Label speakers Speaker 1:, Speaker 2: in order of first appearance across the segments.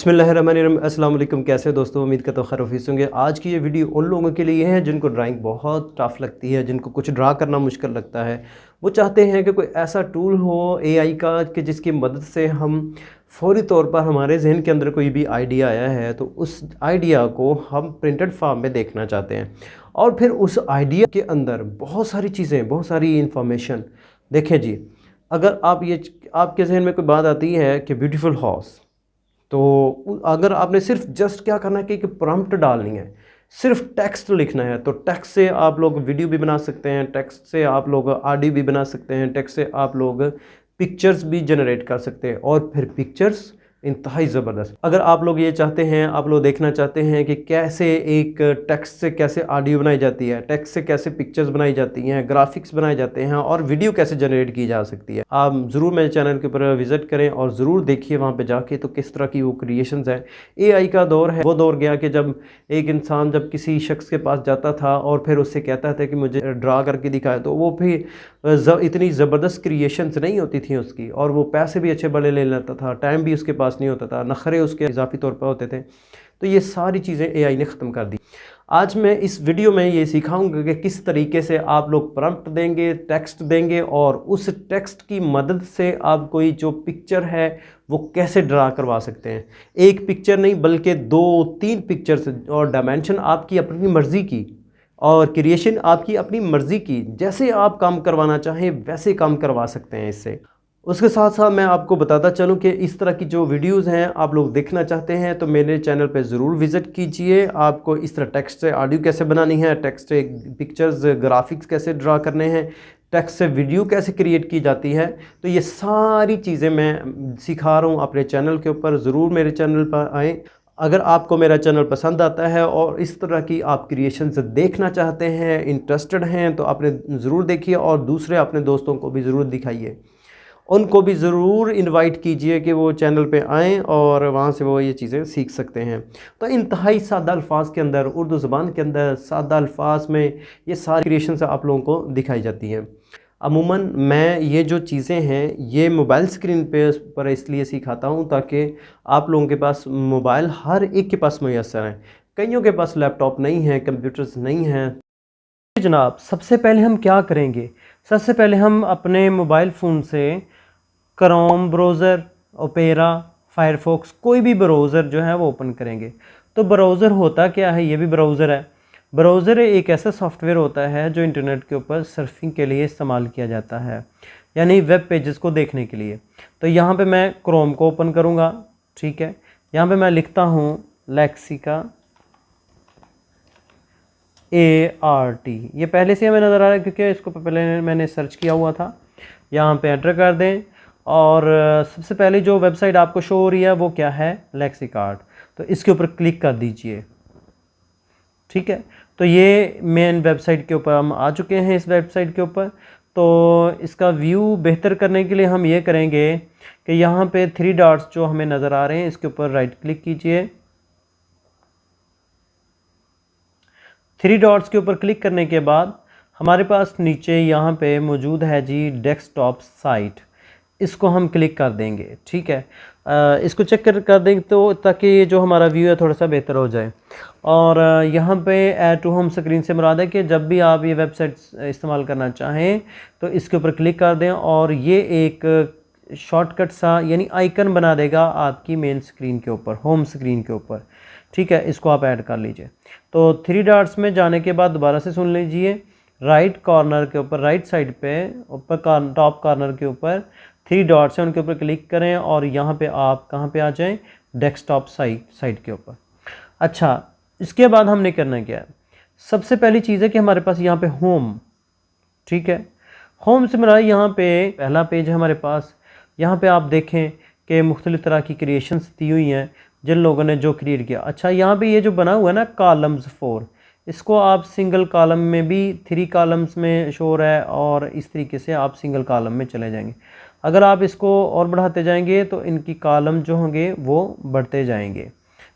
Speaker 1: बिस्मिल्लाहिर्रहमानिर्रहीम। अस्सलाम वालेकुम। कैसे हो दोस्तों, उम्मीद करता हूँ खैर ऑफिस होंगे। आज की ये वीडियो उन लोगों के लिए है जिनको ड्राइंग बहुत टफ लगती है, जिनको कुछ ड्रा करना मुश्किल लगता है। वो चाहते हैं कि कोई ऐसा टूल हो एआई का कि जिसकी मदद से हम फ़ौरी तौर पर हमारे जहन के अंदर कोई भी आइडिया आया है तो उस आइडिया को हम प्रिंटेड फॉर्म में देखना चाहते हैं और फिर उस आइडिया के अंदर बहुत सारी चीज़ें, बहुत सारी इंफॉर्मेशन। देखें जी, अगर आपके जहन में कोई बात आती है कि ब्यूटीफुल हाउस, तो अगर आपने सिर्फ जस्ट क्या करना है कि प्रॉम्प्ट डालनी है, सिर्फ टेक्स्ट लिखना है, तो टेक्स्ट से आप लोग वीडियो भी बना सकते हैं, टेक्स्ट से आप लोग ऑडियो भी बना सकते हैं, टेक्स्ट से आप लोग पिक्चर्स भी जनरेट कर सकते हैं और फिर पिक्चर्स इंतहाई ज़बरदस्त। अगर आप लोग ये चाहते हैं, आप लोग देखना चाहते हैं कि कैसे एक टेक्स्ट से कैसे ऑडियो बनाई जाती है, टेक्स्ट से कैसे पिक्चर्स बनाई जाती हैं, ग्राफिक्स बनाए जाते हैं और वीडियो कैसे जनरेट की जा सकती है, आप ज़रूर मेरे चैनल के ऊपर विज़िट करें और ज़रूर देखिए वहाँ पे जाके तो किस तरह की वो क्रिएशंस हैं। एआई का दौर है, वो दौर गया कि जब एक इंसान जब किसी शख्स के पास जाता था और फिर उससे कहता था कि मुझे ड्रा करके दिखाए, तो वो भी इतनी ज़बरदस्त क्रिएशंस नहीं होती थी उसकी, और वो पैसे भी अच्छे बड़े ले लेता था, टाइम भी उसके पास नहीं होता था, नखरे उसके इजाफी तौर पर होते थे। तो ये सारी चीज़ें एआई ने ख़त्म कर दी। आज मैं इस वीडियो में ये सिखाऊंगा कि किस तरीके से आप लोग प्रॉम्प्ट देंगे, टेक्स्ट देंगे और उस टेक्स्ट की मदद से आप कोई जो पिक्चर है वो कैसे ड्रा करवा सकते हैं। एक पिक्चर नहीं बल्कि 2-3 पिक्चर्स, और डायमेंशन आपकी अपनी मर्ज़ी की और क्रिएशन आपकी अपनी मर्ज़ी की, जैसे आप काम करवाना चाहें वैसे काम करवा सकते हैं इससे। उसके साथ साथ मैं आपको बताता चलूं कि इस तरह की जो वीडियोस हैं आप लोग देखना चाहते हैं तो मेरे चैनल पे ज़रूर विज़िट कीजिए। आपको इस तरह टेक्स्ट से ऑडियो कैसे बनानी है, टेक्स्ट से पिक्चर्स ग्राफिक्स कैसे ड्रा करने हैं, टेक्स्ट से वीडियो कैसे क्रिएट की जाती है, तो ये सारी चीज़ें मैं सिखा रहा हूँ अपने चैनल के ऊपर। ज़रूर मेरे चैनल पर आएँ। अगर आपको मेरा चैनल पसंद आता है और इस तरह की आप क्रिएशंस देखना चाहते हैं, इंटरेस्टेड हैं, तो आपने ज़रूर देखिए और दूसरे अपने दोस्तों को भी ज़रूर दिखाइए। उनको भी ज़रूर इनवाइट कीजिए कि वो चैनल पे आएँ और वहाँ से वो ये चीज़ें सीख सकते हैं। तो इंतहाई सादा अल्फाज के अंदर, उर्दू ज़बान के अंदर सादा अल्फाज में ये सारी क्रिएशंस आप लोगों को दिखाई जाती हैं। अमूमन मैं ये जो चीज़ें हैं ये मोबाइल स्क्रीन पर इसलिए सिखाता हूँ ताकि आप लोगों के पास मोबाइल हर एक के पास मैसर है। कईयों के पास लैपटॉप नहीं है, कंप्यूटर्स नहीं हैं। जनाब, सबसे पहले हम क्या करेंगे, सबसे पहले हम अपने मोबाइल फ़ोन से क्रोम ब्राउज़र, ओपेरा, फायरफॉक्स, कोई भी ब्राउज़र जो है वो ओपन करेंगे। तो ब्राउज़र होता क्या है, ये भी ब्राउज़र है। ब्राउज़र एक ऐसा सॉफ्टवेयर होता है जो इंटरनेट के ऊपर सर्फिंग के लिए इस्तेमाल किया जाता है, यानी वेब पेजेस को देखने के लिए। तो यहाँ पे मैं क्रोम को ओपन करूँगा, ठीक है। यहाँ पे मैं लिखता हूँ लेक्सिका ART, ये पहले से हमें नज़र आ रहा है क्योंकि इसको पहले मैंने सर्च किया हुआ था। यहाँ पे एंटर कर दें और सबसे पहले जो वेबसाइट आपको शो हो रही है वो क्या है, लेक्सिकार्ट। तो इसके ऊपर क्लिक कर दीजिए, ठीक है। तो ये मेन वेबसाइट के ऊपर हम आ चुके हैं। इस वेबसाइट के ऊपर तो इसका व्यू बेहतर करने के लिए हम ये करेंगे कि यहाँ पे 3 डॉट्स जो हमें नज़र आ रहे हैं इसके ऊपर राइट क्लिक कीजिए। 3 डॉट्स के ऊपर क्लिक करने के बाद हमारे पास नीचे यहाँ पे मौजूद है जी डेस्कटॉप साइट, इसको हम क्लिक कर देंगे, ठीक है। इसको चेक कर देंगे तो ताकि जो हमारा व्यू है थोड़ा सा बेहतर हो जाए। और यहाँ पे ऐड टू होम स्क्रीन से मुराद है कि जब भी आप ये वेबसाइट इस्तेमाल करना चाहें तो इसके ऊपर क्लिक कर दें और ये एक शॉर्टकट सा यानी आइकन बना देगा आपकी मेन स्क्रीन के ऊपर, होम स्क्रीन के ऊपर, ठीक है। इसको आप ऐड कर लीजिए। तो 3 डॉट्स में जाने के बाद दोबारा से सुन लीजिए, राइट कॉर्नर के ऊपर, राइट साइड पे ऊपर टॉप कॉर्नर के ऊपर 3 डॉट्स हैं, उनके ऊपर क्लिक करें और यहाँ पे आप कहाँ पे आ जाएं, डेस्कटॉप साइट के ऊपर। अच्छा, इसके बाद हमने करना क्या है, सबसे पहली चीज़ है कि हमारे पास यहाँ पे होम, ठीक है। होम से मेरा यहाँ पे पहला पेज है हमारे पास। यहाँ पे आप देखें कि मुख्तलिफ़ तरह की क्रिएशंस दी हुई हैं जिन लोगों ने जो क्रिएट किया। अच्छा, यहाँ पे ये जो बना हुआ है ना कॉलम्स 4, इसको आप सिंगल कॉलम में भी 3 कॉलम्स में शो हो रहा है और इस तरीके से आप सिंगल कॉलम में चले जाएंगे। अगर आप इसको और बढ़ाते जाएंगे तो इनकी कॉलम जो होंगे वो बढ़ते जाएंगे।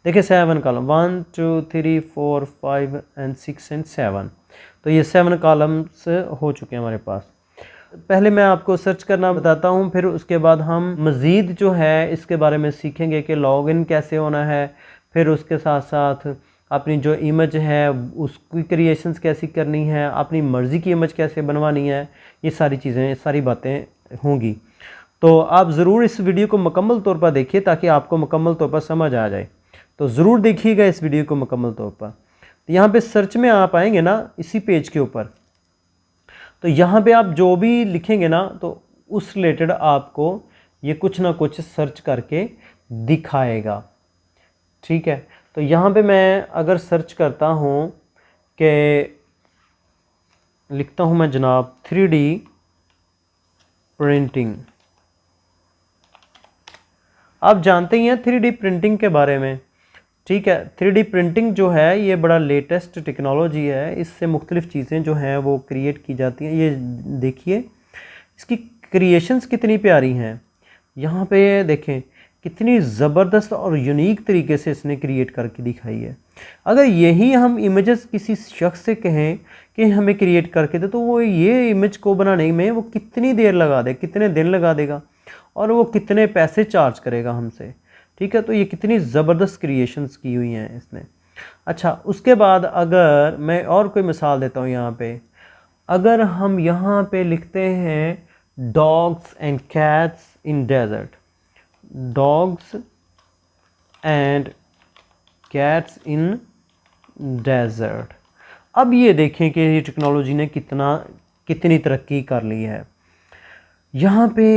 Speaker 1: देखिए 7 कॉलम, 1 2 3 4 5 एंड 6 एंड 7, तो ये 7 कॉलम्स हो चुके हैं हमारे पास। पहले मैं आपको सर्च करना बताता हूँ, फिर उसके बाद हम मज़ीद जो है इसके बारे में सीखेंगे कि लॉगिन कैसे होना है, फिर उसके साथ साथ अपनी जो इमेज है उसकी क्रिएशंस कैसी करनी है, अपनी मर्ज़ी की इमेज कैसे बनवानी है, ये सारी चीज़ें, सारी बातें होंगी। तो आप ज़रूर इस वीडियो को मुकम्मल तौर पर देखिए ताकि आपको मुकम्मल तौर पर समझ आ जाए। तो ज़रूर देखिएगा इस वीडियो को मुकम्मल तौर पर। तो यहाँ पे सर्च में आप आएंगे ना इसी पेज के ऊपर, तो यहाँ पे आप जो भी लिखेंगे ना तो उस रिलेटेड आपको ये कुछ ना कुछ सर्च करके दिखाएगा। ठीक है, तो यहाँ पे मैं अगर सर्च करता हूँ कि लिखता हूँ मैं जनाब 3D प्रिंटिंग। आप जानते ही हैं 3D प्रिंटिंग के बारे में। ठीक है, 3D प्रिंटिंग जो है ये बड़ा लेटेस्ट टेक्नोलॉजी है, इससे मुख्तलिफ़ चीज़ें जो हैं वो क्रिएट की जाती हैं। ये देखिए इसकी क्रिएशंस कितनी प्यारी हैं। यहाँ पे देखें कितनी ज़बरदस्त और यूनिक तरीके से इसने क्रिएट करके दिखाई है। अगर यही हम इमेजेस किसी शख्स से कहें कि हमें क्रिएट करके दे, तो वो ये इमेज को बनाने में वो कितनी देर लगा दे, कितने दिन लगा देगा और वो कितने पैसे चार्ज करेगा हमसे। ठीक है, तो ये कितनी ज़बरदस्त क्रिएशंस की हुई हैं इसने। अच्छा, उसके बाद अगर मैं और कोई मिसाल देता हूँ यहाँ पे, अगर हम यहाँ पे लिखते हैं dogs and cats in desert, dogs and cats in desert. अब ये देखें कि ये टेक्नोलॉजी ने कितनी तरक्की कर ली है। यहाँ पे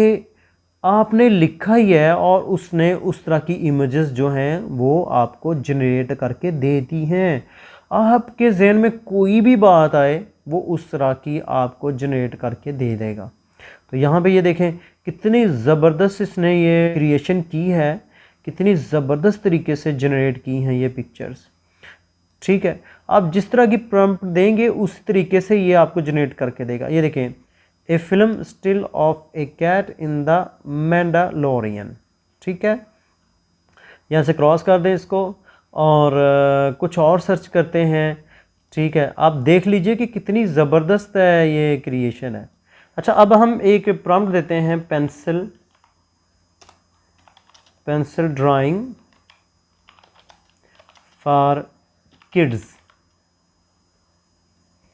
Speaker 1: आपने लिखा ही है और उसने उस तरह की इमेजेस जो हैं वो आपको जनरेट करके दे दी हैं। आपके जहन में कोई भी बात आए वो उस तरह की आपको जनरेट करके दे देगा। तो यहाँ पे ये देखें कितनी ज़बरदस्त इसने ये क्रिएशन की है, कितनी ज़बरदस्त तरीके से जनरेट की हैं ये पिक्चर्स। ठीक है, आप जिस तरह की प्रॉम्प्ट देंगे उस तरीके से ये आपको जनरेट करके देगा। ये देखें, a film still of a cat in the Mandalorian. ठीक है, यहाँ से क्रॉस कर दें इसको और कुछ और सर्च करते हैं। ठीक है, आप देख लीजिए कि कितनी ज़बरदस्त है ये क्रिएशन है। अच्छा, अब हम एक प्रॉम्प्ट देते हैं पेंसिल ड्राइंग फॉर किड्स।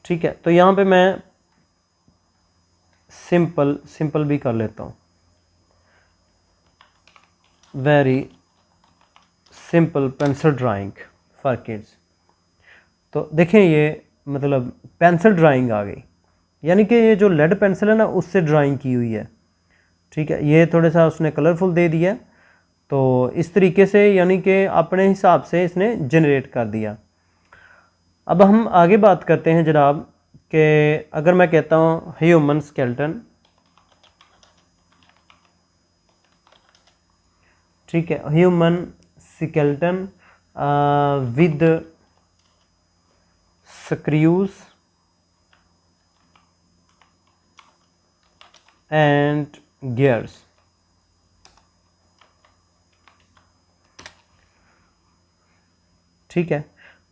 Speaker 1: ठीक है, तो यहाँ पे मैं सिंपल भी कर लेता हूँ, very simple pencil drawing for kids. तो देखें ये मतलब पेंसिल ड्राइंग आ गई, यानी कि ये जो लेड पेंसिल है ना उससे ड्राइंग की हुई है। ठीक है, ये थोड़ा सा उसने कलरफुल दे दिया, तो इस तरीके से यानी कि अपने हिसाब से इसने जनरेट कर दिया। अब हम आगे बात करते हैं जनाब कि अगर मैं कहता हूँ ह्यूमन स्केलेटन। ठीक है, human skeleton with screws and gears. ठीक है,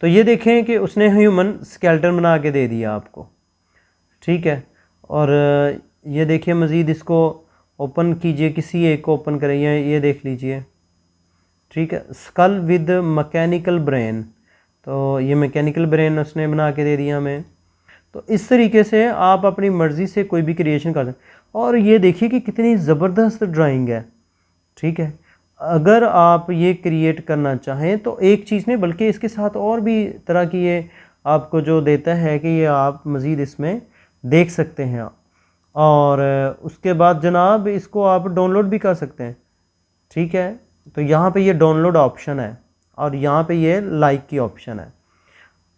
Speaker 1: तो ये देखें कि उसने ह्यूमन स्केलेटन बना के दे दिया आपको। ठीक है, और ये देखिए मज़ीद इसको ओपन कीजिए, किसी एक को ओपन करें, ये देख लीजिए। ठीक है, स्कल विद मैकेनिकल ब्रेन, तो ये मैकेनिकल ब्रेन उसने बना के दे दिया हमें। तो इस तरीके से आप अपनी मर्ज़ी से कोई भी क्रिएशन कर सकते। और ये देखिए कि कितनी ज़बरदस्त ड्राइंग है। ठीक है, अगर आप ये क्रिएट करना चाहें तो एक चीज़ नहीं बल्कि इसके साथ और भी तरह की ये आपको जो देता है कि ये आप मज़ीद इसमें देख सकते हैं। और उसके बाद जनाब इसको आप डाउनलोड भी कर सकते हैं। ठीक है, तो यहाँ पे ये डाउनलोड ऑप्शन है और यहाँ पे ये लाइक की ऑप्शन है।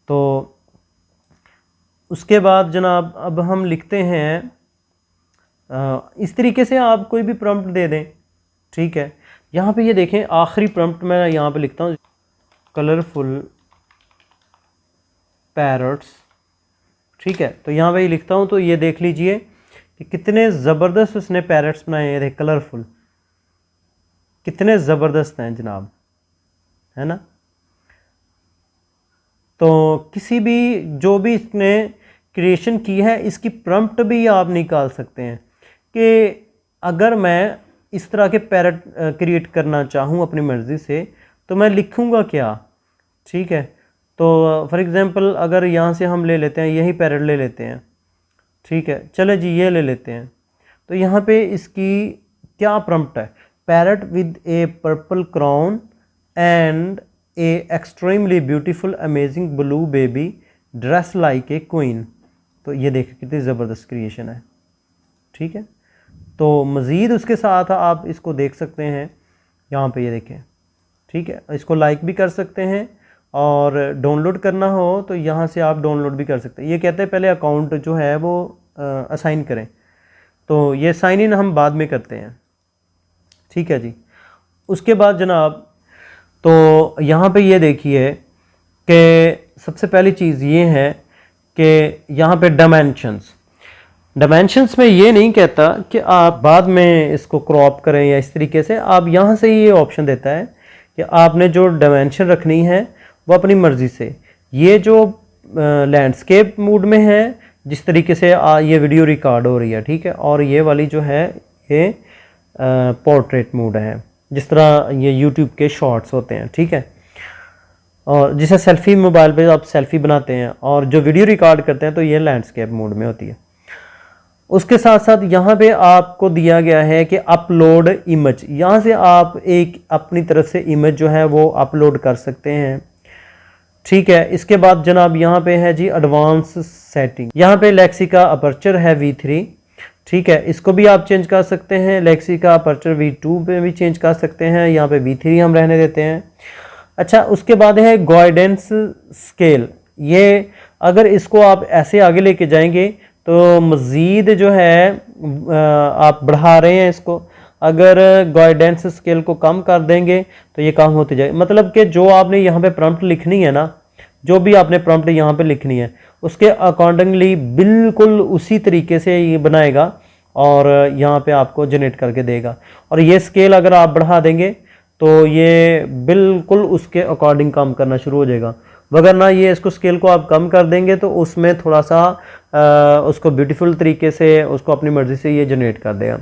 Speaker 1: तो उसके बाद जनाब अब हम लिखते हैं इस तरीके से आप कोई भी प्रॉम्प्ट दे दें। ठीक है, यहाँ पे ये देखें आखिरी प्रॉम्प्ट मैं यहाँ पे लिखता हूँ कलरफुल पैरट्स। ठीक है, तो यहाँ पे ये लिखता हूँ, तो ये देख लीजिए कि कितने ज़बरदस्त उसने पैरट्स बनाए हैं, कलरफुल, कितने ज़बरदस्त हैं जनाब, है ना। तो किसी भी जो भी इसने क्रिएशन की है इसकी प्रॉम्प्ट भी आप निकाल सकते हैं कि अगर मैं इस तरह के पैरेट क्रिएट करना चाहूँ अपनी मर्ज़ी से तो मैं लिखूँगा क्या। ठीक है, तो फॉर एग्ज़ाम्पल अगर यहाँ से हम ले लेते हैं, यही पैरेट ले लेते हैं। ठीक है, चले जी ये ले लेते हैं। तो यहाँ पे इसकी क्या प्रॉम्प्ट है, parrot with A purple crown and A extremely beautiful amazing blue baby dress like a queen. तो ये देखिए कितनी ज़बरदस्त क्रिएशन है। ठीक है, तो मज़ीद उसके साथ आप इसको देख सकते हैं यहाँ पे, ये देखें। ठीक है, इसको लाइक भी कर सकते हैं और डाउनलोड करना हो तो यहाँ से आप डाउनलोड भी कर सकते हैं। ये कहते हैं पहले अकाउंट जो है वो असाइन करें, तो ये साइन इन हम बाद में करते हैं। ठीक है जी, उसके बाद जनाब तो यहाँ पे ये देखिए कि सबसे पहली चीज़ ये है कि यहाँ पे डायमेंशंस में ये नहीं कहता कि आप बाद में इसको क्रॉप करें या इस तरीके से, आप यहाँ से ये ऑप्शन देता है कि आपने जो डायमेंशन रखनी है वो अपनी मर्ज़ी से। ये जो लैंडस्केप मोड में है जिस तरीके से ये वीडियो रिकॉर्ड हो रही है, ठीक है, और ये वाली जो है ये पोर्ट्रेट मोड है, जिस तरह ये यूट्यूब के शॉर्ट्स होते हैं। ठीक है, और जिसे सेल्फ़ी मोबाइल पे आप सेल्फ़ी बनाते हैं और जो वीडियो रिकॉर्ड करते हैं तो ये लैंडस्केप मोड में होती है। उसके साथ साथ यहाँ पे आपको दिया गया है कि अपलोड इमेज, यहाँ से आप एक अपनी तरफ से इमेज जो है वो अपलोड कर सकते हैं। ठीक है, इसके बाद जनाब यहाँ पे है जी एडवांस सेटिंग, यहाँ पे लेक्सिका अपर्चर है V3। ठीक है, इसको भी आप चेंज कर सकते हैं, लेक्सिका अपर्चर V2 पे भी चेंज कर सकते हैं, यहाँ पे V3 हम रहने देते हैं। अच्छा, उसके बाद है गाइडेंस स्केल, ये अगर इसको आप ऐसे आगे लेके जाएंगे तो मज़ीद जो है आप बढ़ा रहे हैं इसको, अगर गाइडेंस स्केल को कम कर देंगे तो ये कम होते जाए। मतलब कि जो आपने यहाँ पे प्रॉम्प्ट लिखनी है ना, जो भी आपने प्रॉम्प्ट यहाँ पे लिखनी है उसके अकॉर्डिंगली बिल्कुल उसी तरीके से ये बनाएगा और यहाँ पे आपको जनरेट करके देगा। और ये स्केल अगर आप बढ़ा देंगे तो ये बिल्कुल उसके अकॉर्डिंग काम करना शुरू हो जाएगा, वगरना ये इसको स्केल को आप कम कर देंगे तो उसमें थोड़ा सा उसको ब्यूटीफुल तरीके से उसको अपनी मर्ज़ी से ये जनरेट कर देगा।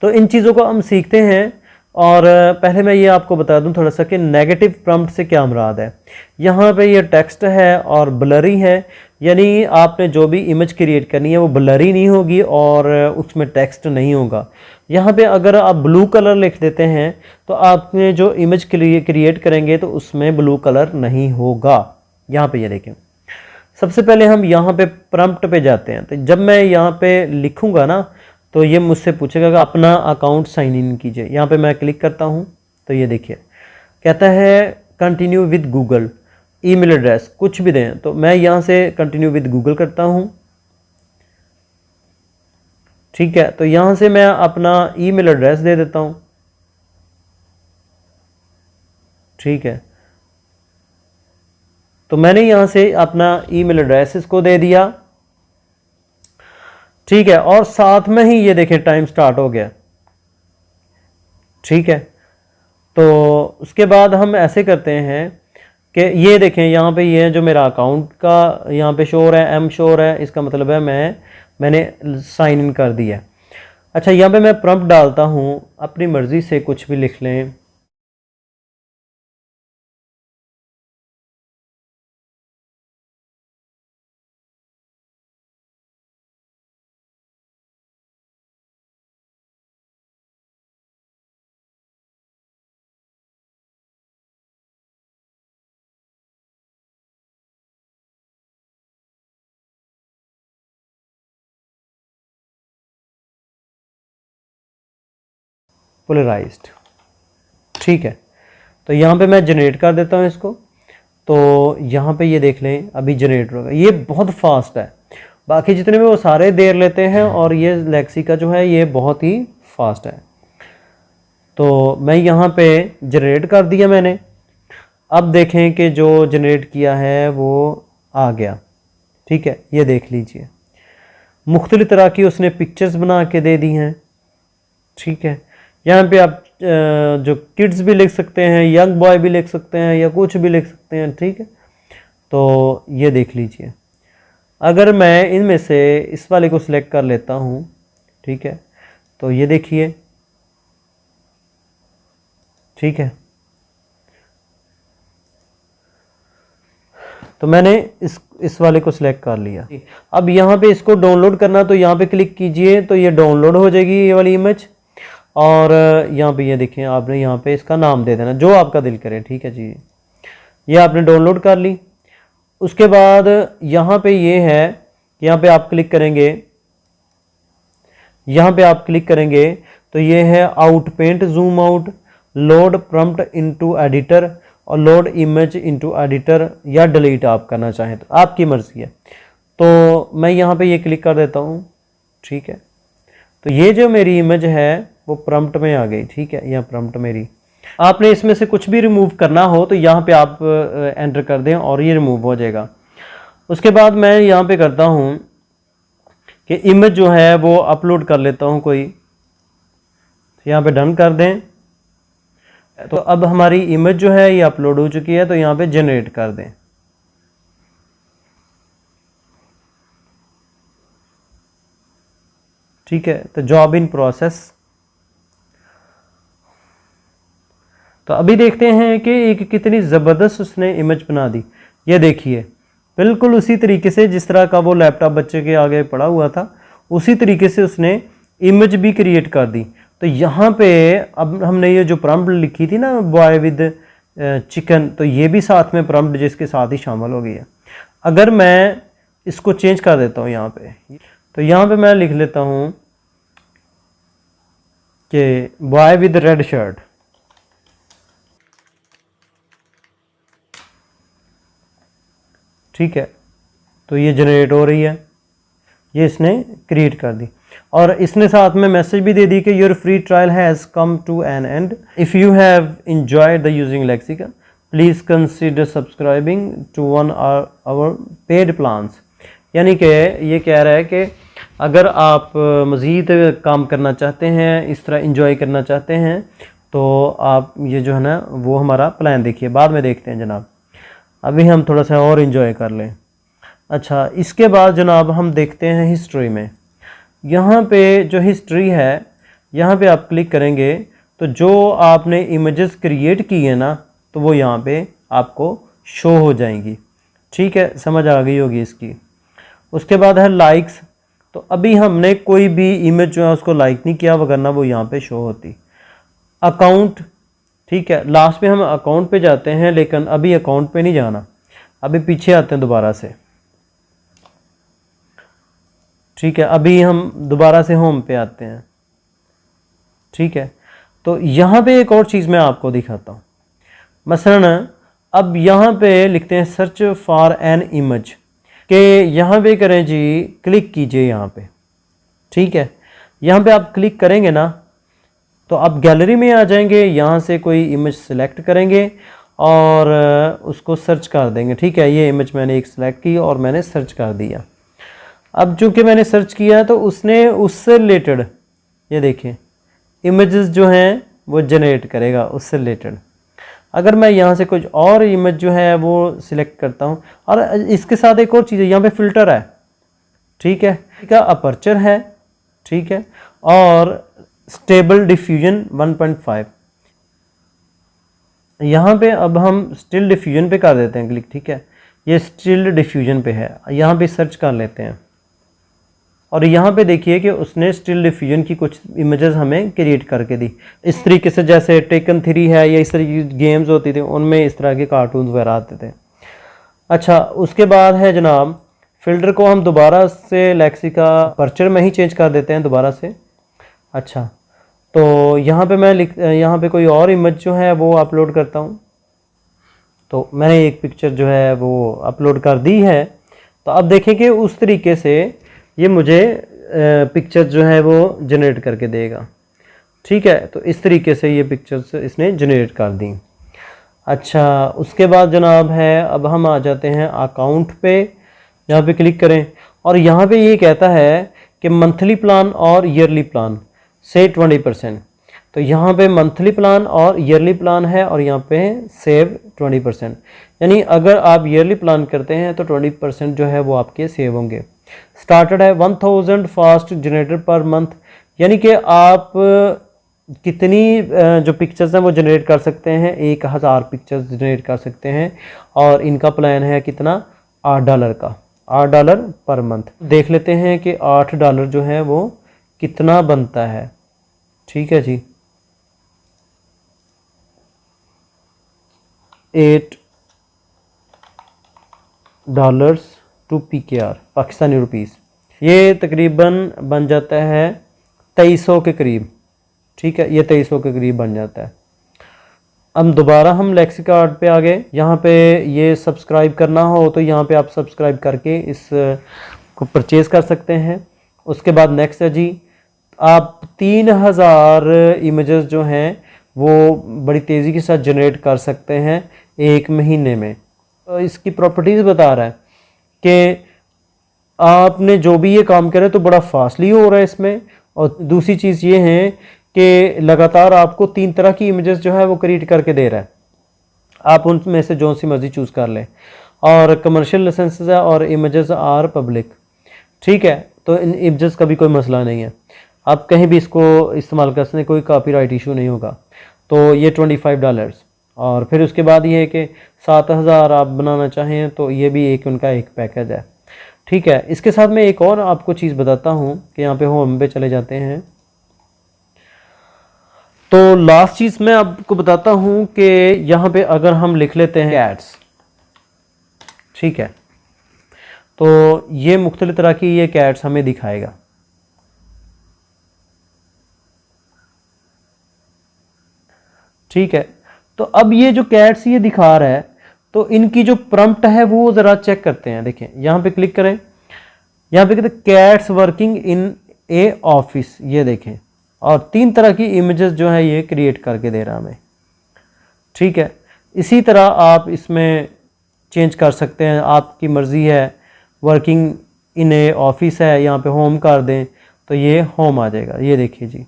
Speaker 1: तो इन चीज़ों को हम सीखते हैं। और पहले मैं ये आपको बता दूं थोड़ा सा कि नेगेटिव प्रॉम्प्ट से क्या मुराद है। यहाँ पे ये टेक्स्ट है और ब्लरी है, यानी आपने जो भी इमेज क्रिएट करनी है वो ब्लरी नहीं होगी और उसमें टेक्स्ट नहीं होगा। यहाँ पे अगर आप ब्लू कलर लिख देते हैं तो आपने जो इमेज क्रिएट करेंगे तो उसमें ब्लू कलर नहीं होगा। यहाँ पे ये देखें, सबसे पहले हम यहाँ पे प्रॉम्प्ट पे जाते हैं। तो जब मैं यहाँ पे लिखूँगा ना तो ये मुझसे पूछेगा कि अपना अकाउंट साइन इन कीजिए। यहाँ पे मैं क्लिक करता हूँ तो ये देखिए कहता है continue with Google, email address कुछ भी दें, तो मैं यहाँ से कंटिन्यू विद गूगल करता हूँ। ठीक है, तो यहाँ से मैं अपना ईमेल एड्रेस दे देता हूँ। ठीक है, तो मैंने यहाँ से अपना ईमेल एड्रेस इसको दे दिया। ठीक है, और साथ में ही ये देखें टाइम स्टार्ट हो गया। ठीक है, तो उसके बाद हम ऐसे करते हैं कि ये देखें यहाँ पे ये जो मेरा अकाउंट का यहाँ पे शोर है, एम शोर है, इसका मतलब है मैंने साइन इन कर दिया। अच्छा, यहाँ पे मैं प्रॉम्प्ट डालता हूँ, अपनी मर्ज़ी से कुछ भी लिख लें। पोलराइज्ड। ठीक है, तो यहाँ पे मैं जनरेट कर देता हूँ इसको। तो यहाँ पे ये देख लें अभी जनरेट होगा, ये बहुत फास्ट है। बाकी जितने में वो सारे देर लेते हैं और ये लेक्सिका जो है ये बहुत ही फास्ट है। तो मैं यहाँ पे जनरेट कर दिया मैंने। अब देखें कि जो जनरेट किया है वो आ गया। ठीक है, ये देख लीजिए मुख्तलिफ तरह की उसने पिक्चर्स बना के दे दी हैं। ठीक है, यहाँ पे आप जो किड्स भी लिख सकते हैं, यंग बॉय भी लिख सकते हैं या कुछ भी लिख सकते हैं। ठीक है, तो ये देख लीजिए अगर मैं इनमें से इस वाले को सिलेक्ट कर लेता हूँ, ठीक है, तो ये देखिए, ठीक है, तो मैंने इस वाले को सिलेक्ट कर लिया। अब यहाँ पे इसको डाउनलोड करना, तो यहाँ पे क्लिक कीजिए तो ये डाउनलोड हो जाएगी ये वाली इमेज। और यहाँ पे ये देखें, आपने यहाँ पे इसका नाम दे देना जो आपका दिल करे, ठीक है जी। ये आपने डाउनलोड कर ली। उसके बाद यहाँ पे ये है, यहाँ पे आप क्लिक करेंगे, यहाँ पे आप क्लिक करेंगे तो ये है outpaint, zoom out, load prompt into editor और लोड इमेज इनटू एडिटर, या डिलीट आप करना चाहें तो आपकी मर्जी है। तो मैं यहाँ पे ये क्लिक कर देता हूँ, ठीक है। तो ये जो मेरी इमेज है वो प्रॉम्प्ट में आ गई, ठीक है, यह प्रॉम्प्ट मेरी। आपने इसमें से कुछ भी रिमूव करना हो तो यहाँ पे आप एंटर कर दें और ये रिमूव हो जाएगा। उसके बाद मैं यहाँ पे करता हूँ कि इमेज जो है वो अपलोड कर लेता हूँ कोई, तो यहाँ पे डन कर दें। तो अब हमारी इमेज जो है ये अपलोड हो चुकी है, तो यहाँ पे जनरेट कर दें। ठीक है, तो जॉब इन प्रोसेस। तो अभी देखते हैं कि एक कितनी ज़बरदस्त उसने इमेज बना दी। ये देखिए, बिल्कुल उसी तरीके से जिस तरह का वो लैपटॉप बच्चे के आगे पड़ा हुआ था, उसी तरीके से उसने इमेज भी क्रिएट कर दी। तो यहाँ पे अब हमने ये जो प्रॉम्प्ट लिखी थी ना, बॉय विद चिकन, तो ये भी साथ में प्रॉम्प्ट जिसके साथ ही शामिल हो गई है। अगर मैं इसको चेंज कर देता हूँ यहाँ पे, तो यहाँ पे मैं लिख लेता हूँ कि बॉय विद रेड शर्ट, ठीक है। तो ये जनरेट हो रही है, ये इसने क्रिएट कर दी। और इसने साथ में मैसेज भी दे दी कि your free trial has come to an end, if you have enjoyed the using Lexica please consider subscribing to one our paid plans. यानी कि ये कह रहा है कि अगर आप मज़ीद काम करना चाहते हैं, इस तरह इंजॉय करना चाहते हैं, तो आप ये जो है ना वो हमारा प्लान देखिए। बाद में देखते हैं जनाब, अभी हम थोड़ा सा और इन्जॉय कर लें। अच्छा, इसके बाद जनाब हम देखते हैं हिस्ट्री में। यहाँ पे जो हिस्ट्री है, यहाँ पे आप क्लिक करेंगे तो जो आपने इमेजेस क्रिएट की है ना, तो वो यहाँ पे आपको शो हो जाएंगी। ठीक है, समझ आ गई होगी इसकी। उसके बाद है लाइक्स। तो अभी हमने कोई भी इमेज जो है उसको लाइक नहीं किया, वरना वो यहाँ पे शो होती। अकाउंट, ठीक है, लास्ट में हम अकाउंट पे जाते हैं, लेकिन अभी अकाउंट पे नहीं जाना, अभी पीछे आते हैं दोबारा से। ठीक है, अभी हम दोबारा से होम पे आते हैं। ठीक है, तो यहाँ पे एक और चीज़ मैं आपको दिखाता हूँ। मसलन अब यहाँ पे लिखते हैं सर्च फॉर एन इमेज, के यहाँ पे करें जी, क्लिक कीजिए यहाँ पे। ठीक है, यहाँ पे आप क्लिक करेंगे ना तो आप गैलरी में आ जाएंगे, यहाँ से कोई इमेज सेलेक्ट करेंगे और उसको सर्च कर देंगे। ठीक है, ये इमेज मैंने एक सेलेक्ट की और मैंने सर्च कर दिया। अब चूँकि मैंने सर्च किया तो उसने उससे रिलेटेड, ये देखें, इमेजेस जो हैं वो जनरेट करेगा उससे रिलेटेड। अगर मैं यहाँ से कुछ और इमेज जो है वो सिलेक्ट करता हूँ, और इसके साथ एक और चीज़ है, यहाँ पे फ़िल्टर है। ठीक है, इसका अपर्चर है, ठीक है, और स्टेबल डिफ्यूजन 1.5। यहाँ पे अब हम स्टिल डिफ्यूजन पे कर देते हैं क्लिक। ठीक है, ये स्टिल डिफ्यूजन पे है, यहाँ पे सर्च कर लेते हैं और यहाँ पे देखिए कि उसने स्टिल डिफ्यूजन की कुछ इमेजेस हमें क्रिएट करके दी। इस तरीके से जैसे टेकन 3 है या इस तरह की गेम्स होती थी, उनमें इस तरह के कार्टून्स वगैरह आते थे। अच्छा, उसके बाद है जनाब फ़िल्टर को हम दोबारा से लेक्सिका अपर्चर में ही चेंज कर देते हैं दोबारा से। अच्छा, तो यहाँ पे मैं यहाँ पे कोई और इमेज जो है वो अपलोड करता हूँ। तो मैंने एक पिक्चर जो है वो अपलोड कर दी है। तो अब देखें कि उस तरीके से ये मुझे पिक्चर जो है वो जनरेट करके देगा। ठीक है, तो इस तरीके से ये पिक्चर्स इसने जनरेट कर दी। अच्छा, उसके बाद जनाब है, अब हम आ जाते हैं अकाउंट पे। यहाँ पे क्लिक करें और यहाँ पे ये कहता है कि मंथली प्लान और ईयरली प्लान से 20%। तो यहाँ पे मंथली प्लान और ईयरली प्लान है और यहाँ पे सेव 20%, यानी अगर आप ईयरली प्लान करते हैं तो 20% जो है वो आपके सेव होंगे। स्टार्टेड है 1000 फास्ट जनरेटर पर मंथ, यानी कि आप कितनी जो पिक्चर्स हैं वो जनरेट कर सकते हैं, 1000 पिक्चर्स जनरेट कर सकते हैं। और इनका प्लान है कितना, $8 का, $8 पर मंथ। देख लेते हैं कि $8 जो है वो कितना बनता है। ठीक है जी, $8 टू PKR पाकिस्तानी रुपीस, ये तकरीबन बन जाता है 2300 के करीब। ठीक है, ये 2300 के करीब बन जाता है। अब दोबारा हम लेक्सिकार्ड पे आ गए। यहाँ पे ये सब्सक्राइब करना हो तो यहाँ पे आप सब्सक्राइब करके इस को परचेज़ कर सकते हैं। उसके बाद नेक्स्ट है जी, आप 3000 इमेजेस जो हैं वो बड़ी तेज़ी के साथ जनरेट कर सकते हैं 1 महीने में। तो इसकी प्रॉपर्टीज़ बता रहा है कि आपने जो भी ये काम करे तो बड़ा फास्टली हो रहा है इसमें। और दूसरी चीज़ ये है कि लगातार आपको 3 तरह की इमेजेस जो है वो क्रिएट करके दे रहा है, आप उनमें से जो सी मर्जी चूज़ कर लें। और कमर्शियल लाइसेंसेस है और इमेजेस आर पब्लिक। ठीक है, तो इन इमेजेस का भी कोई मसला नहीं है, आप कहीं भी इसको इस्तेमाल कर सकते हैं, कोई कॉपीराइट इशू नहीं होगा। तो ये $25। और फिर उसके बाद ये है कि 7000 आप बनाना चाहें तो ये भी एक उनका एक पैकेज है। ठीक है, इसके साथ मैं एक और आपको चीज़ बताता हूँ कि यहाँ पे होम पे चले जाते हैं। तो लास्ट चीज़ मैं आपको बताता हूँ कि यहाँ पे अगर हम लिख लेते हैं कैट्स, ठीक है, तो ये मुख्तलिफ तरह की ये कैट्स हमें दिखाएगा। ठीक है, तो अब ये जो कैट्स ये दिखा रहा है तो इनकी जो प्रॉम्प्ट है वो ज़रा चेक करते हैं। देखें यहाँ पे क्लिक करें, यहाँ पे कहते हैं cats working in A office, ये देखें, और 3 तरह की इमेजेस जो है ये क्रिएट करके दे रहा हमें। ठीक है, इसी तरह आप इसमें चेंज कर सकते हैं, आपकी मर्ज़ी है। वर्किंग इन ए ऑफिस है, यहाँ पे होम कर दें तो ये होम आ जाएगा, ये देखिए जी।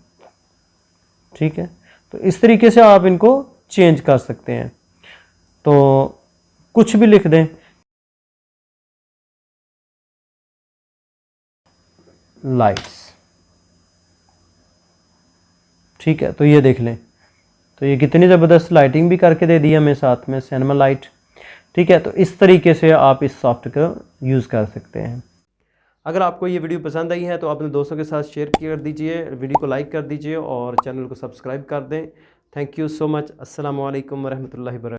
Speaker 1: ठीक है, तो इस तरीके से आप इनको चेंज कर सकते हैं। तो कुछ भी लिख दें, लाइट्स। ठीक है, तो ये देख लें, तो ये कितनी ज़बरदस्त लाइटिंग भी करके दे दी हमें साथ में, सिनेमा लाइट। ठीक है, तो इस तरीके से आप इस सॉफ्टवेयर को यूज़ कर सकते हैं। अगर आपको ये वीडियो पसंद आई है तो अपने दोस्तों के साथ शेयर कर दीजिए, वीडियो को लाइक कर दीजिए और चैनल को सब्सक्राइब कर दें। Thank you so much. अस्सलाम वालेकुम रहमतुल्लाहि व बरकातहू।